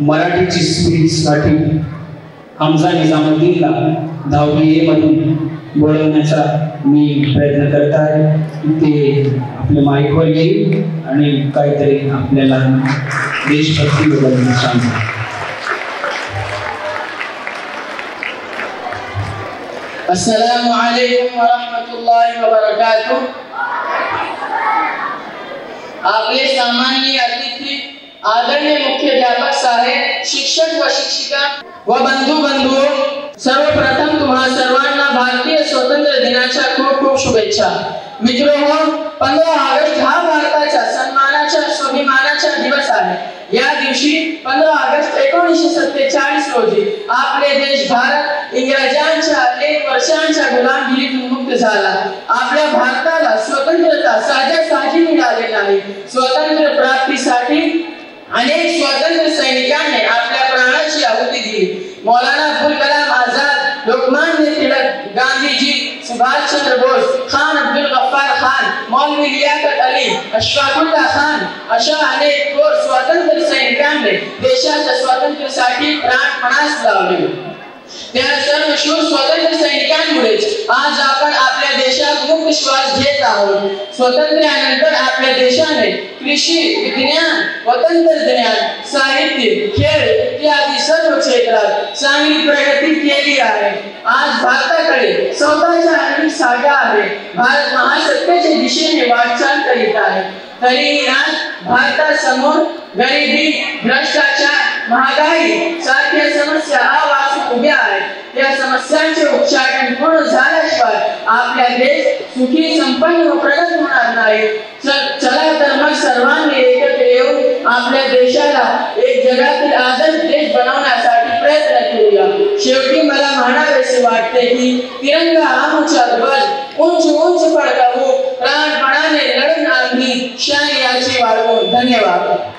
मराठीची स्पीडसाठी हमजा निजामुद्दीनला 10वी A मधून बोलवण्याचा मी प्रयत्न करत आहे। ते आपल्या माईकवर येईल आणि काहीतरी आपल्याला देशभक्तीबद्दल सांगेल। अस्सलामु अलैकुम व रहमतुल्लाहि व बरकातुहू। आपले सामान्य अतिथी, आदरणीय मुख्याध्यापक साहेब, शिक्षक व शिक्षिका व बंधू सर्वप्रथम तुम्हा सर्वांना भारतीय स्वातंत्र्य दिनाच्या खूप खूप शुभेच्छा। मित्रहो, 15 ऑगस्ट हा भारताच्या सन्मानाचा स्वाभिमानाचा दिवस आहे। या दिवशी 15 ऑगस्ट 1947 रोजी आपले देश भारत इंग्रजांच्या अनेक वर्षांच्या गुलामगिरीतून मुक्त झाला। आपल्या भारताला स्वतंत्रता सहजासहजी मिळाली नाही। स्वातंत्र्य प्राप्तीसाठी अनेक स्वातंत्र्य सैनिकांनी आपल्या प्राणाची आहुती दिली। मौलाना अब्दुल कलाम आजाद, लोकमान्य टिळक, गांधीजी, सुभाष चंद्र बोस, खान अब्दुल गफ्फार खान, मौलवी लियाकत अली, अशफाकुल्लाह खान अशा अनेक थोर स्वातंत्र्य सैनिकांनी देशाच्या स्वातंत्र्यासाठी प्राण पणास लावले। त्या सर्व शूर स्वातंत्र्य सैनिकांमुळेच आज आपण आपल्या देशात मुक्त श्वास घेत आहोत। स्वातंत्र्यानंतर आपल्या देशाने कृषी, विज्ञान व तंत्रज्ञान, साहित्य, खेळ इत्यादी सर्व क्षेत्रात चांगली प्रगती केली आहे। आज भारताकडे स्वतःच्या अनेक शाखा आहेत। भारत महासत्तेच्या दिशेने वाटचाल करीत आहे। तरीही आज भारतासमोर गरिबी, भ्रष्टाचार, महागाई सारख्या समस्या आवाज उभ्या आहेत। या समस्यांचे उच्चाटन पूर्ण झाल्याशिवाय आपला देश सुखी, संपन्न व प्रगत होणार नाही। चला तर मग सर्वांनी एकत्र येऊन आपल्या देशाला एक जगातील आदर्श देश बनवण्यासाठी प्रयत्न करूया। शेवटी मला म्हणावेसे वाटते की तिरंगा हा ऊंचा ध्वज उंच उंच फडकावू, प्राणपणाने लढून आम्ही शान याची वाढवू। धन्यवाद।